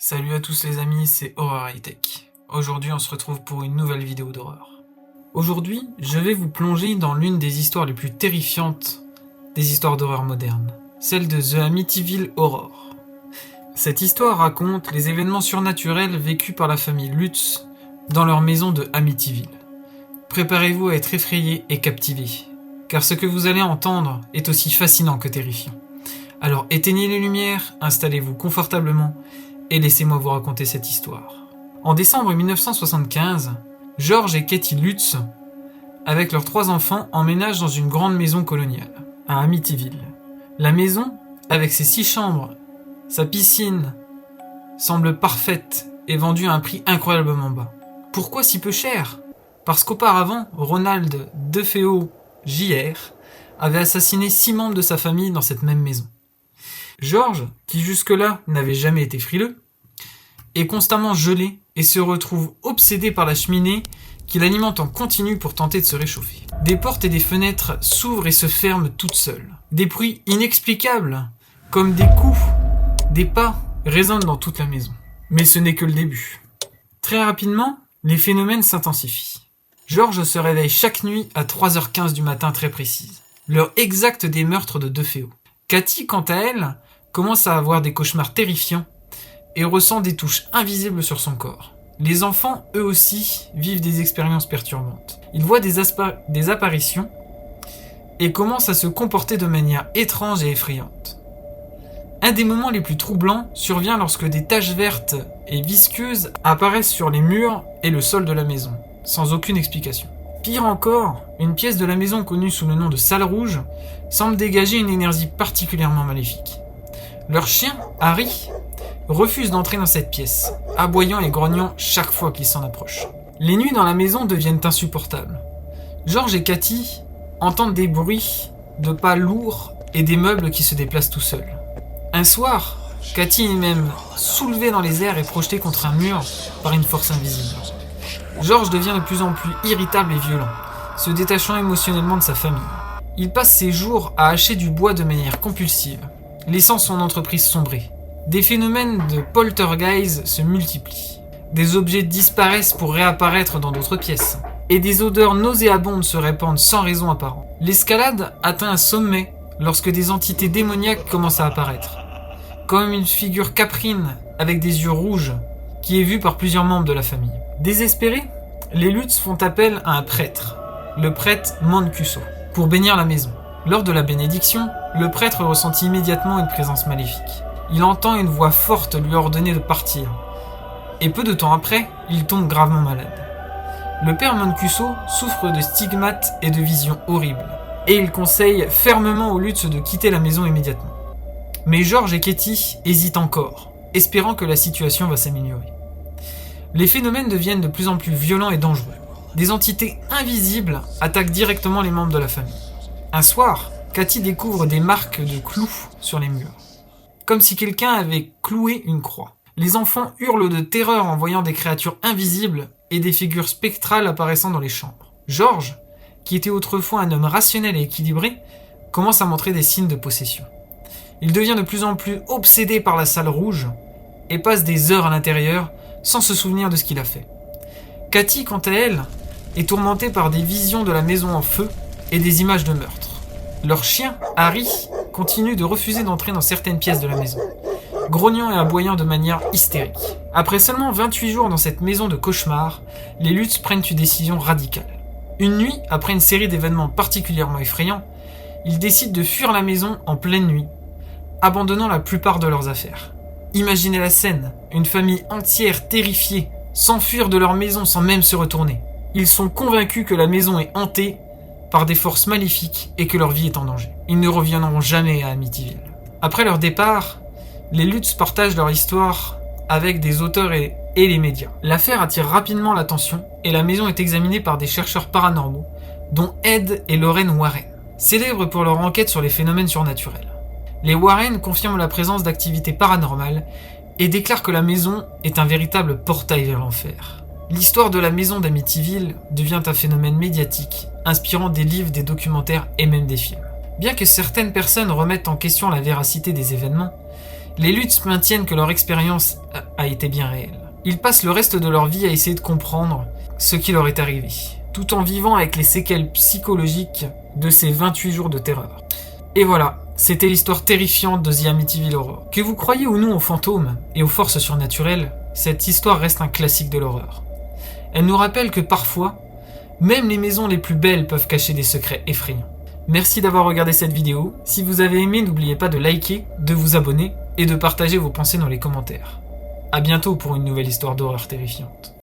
Salut à tous les amis, c'est Horror High Tech. Aujourd'hui on se retrouve pour une nouvelle vidéo d'horreur. Aujourd'hui, je vais vous plonger dans l'une des histoires les plus terrifiantes des histoires d'horreur modernes, celle de The Amityville Horror. Cette histoire raconte les événements surnaturels vécus par la famille Lutz dans leur maison de Amityville. Préparez-vous à être effrayés et captivés, car ce que vous allez entendre est aussi fascinant que terrifiant. Alors éteignez les lumières, installez-vous confortablement et laissez-moi vous raconter cette histoire. En décembre 1975, George et Katie Lutz, avec leurs 3 enfants, emménagent dans une grande maison coloniale, à Amityville. La maison, avec ses 6 chambres, sa piscine, semble parfaite et vendue à un prix incroyablement bas. Pourquoi si peu cher ? Parce qu'auparavant, Ronald DeFeo Jr. avait assassiné 6 membres de sa famille dans cette même maison. George, qui jusque-là n'avait jamais été frileux, est constamment gelé et se retrouve obsédé par la cheminée qu'il alimente en continu pour tenter de se réchauffer. Des portes et des fenêtres s'ouvrent et se ferment toutes seules. Des bruits inexplicables, comme des coups, des pas, résonnent dans toute la maison. Mais ce n'est que le début. Très rapidement, les phénomènes s'intensifient. George se réveille chaque nuit à 3h15 du matin très précise, l'heure exacte des meurtres de DeFeo. Katie, quant à elle, commence à avoir des cauchemars terrifiants et ressent des touches invisibles sur son corps. Les enfants, eux aussi, vivent des expériences perturbantes. Ils voient des apparitions et commencent à se comporter de manière étrange et effrayante. Un des moments les plus troublants survient lorsque des taches vertes et visqueuses apparaissent sur les murs et le sol de la maison, sans aucune explication. Pire encore, une pièce de la maison connue sous le nom de salle rouge semble dégager une énergie particulièrement maléfique. Leur chien, Harry, refuse d'entrer dans cette pièce, aboyant et grognant chaque fois qu'il s'en approche. Les nuits dans la maison deviennent insupportables. George et Katie entendent des bruits de pas lourds et des meubles qui se déplacent tout seuls. Un soir, Katie est même soulevée dans les airs et projetée contre un mur par une force invisible. George devient de plus en plus irritable et violent, se détachant émotionnellement de sa famille. Il passe ses jours à hacher du bois de manière compulsive, laissant son entreprise sombrer. Des phénomènes de poltergeist se multiplient. Des objets disparaissent pour réapparaître dans d'autres pièces. Et des odeurs nauséabondes se répandent sans raison apparente. L'escalade atteint un sommet lorsque des entités démoniaques commencent à apparaître. Comme une figure caprine avec des yeux rouges qui est vue par plusieurs membres de la famille. Désespérés, les Lutz font appel à un prêtre, le prêtre Mancuso, pour bénir la maison. Lors de la bénédiction, le prêtre ressentit immédiatement une présence maléfique. Il entend une voix forte lui ordonner de partir. Et peu de temps après, il tombe gravement malade. Le père Mancuso souffre de stigmates et de visions horribles. Et il conseille fermement aux Lutz de quitter la maison immédiatement. Mais George et Katie hésitent encore, espérant que la situation va s'améliorer. Les phénomènes deviennent de plus en plus violents et dangereux. Des entités invisibles attaquent directement les membres de la famille. Un soir, Katie découvre des marques de clous sur les murs, comme si quelqu'un avait cloué une croix. Les enfants hurlent de terreur en voyant des créatures invisibles et des figures spectrales apparaissant dans les chambres. George, qui était autrefois un homme rationnel et équilibré, commence à montrer des signes de possession. Il devient de plus en plus obsédé par la salle rouge et passe des heures à l'intérieur sans se souvenir de ce qu'il a fait. Katie, quant à elle, est tourmentée par des visions de la maison en feu et des images de meurtre. Leur chien, Harry, continue de refuser d'entrer dans certaines pièces de la maison, grognant et aboyant de manière hystérique. Après seulement 28 jours dans cette maison de cauchemar, les Lutz prennent une décision radicale. Une nuit, après une série d'événements particulièrement effrayants, ils décident de fuir la maison en pleine nuit, abandonnant la plupart de leurs affaires. Imaginez la scène, une famille entière terrifiée, s'enfuir de leur maison sans même se retourner. Ils sont convaincus que la maison est hantée par des forces maléfiques et que leur vie est en danger. Ils ne reviendront jamais à Amityville. Après leur départ, les Lutz partagent leur histoire avec des auteurs et les médias. L'affaire attire rapidement l'attention et la maison est examinée par des chercheurs paranormaux, dont Ed et Lorraine Warren, célèbres pour leur enquête sur les phénomènes surnaturels. Les Warren confirment la présence d'activités paranormales et déclarent que la maison est un véritable portail vers l'enfer. L'histoire de la maison d'Amityville devient un phénomène médiatique, inspirant des livres, des documentaires et même des films. Bien que certaines personnes remettent en question la véracité des événements, Les Lutz maintiennent que leur expérience a été bien réelle. Ils passent le reste de leur vie à essayer de comprendre ce qui leur est arrivé, tout en vivant avec les séquelles psychologiques de ces 28 jours de terreur. Et voilà, c'était l'histoire terrifiante de The Amityville Horror. Que vous croyez ou non aux fantômes et aux forces surnaturelles, cette histoire reste un classique de l'horreur. Elle nous rappelle que parfois, même les maisons les plus belles peuvent cacher des secrets effrayants. Merci d'avoir regardé cette vidéo. Si vous avez aimé, n'oubliez pas de liker, de vous abonner et de partager vos pensées dans les commentaires. A bientôt pour une nouvelle histoire d'horreur terrifiante.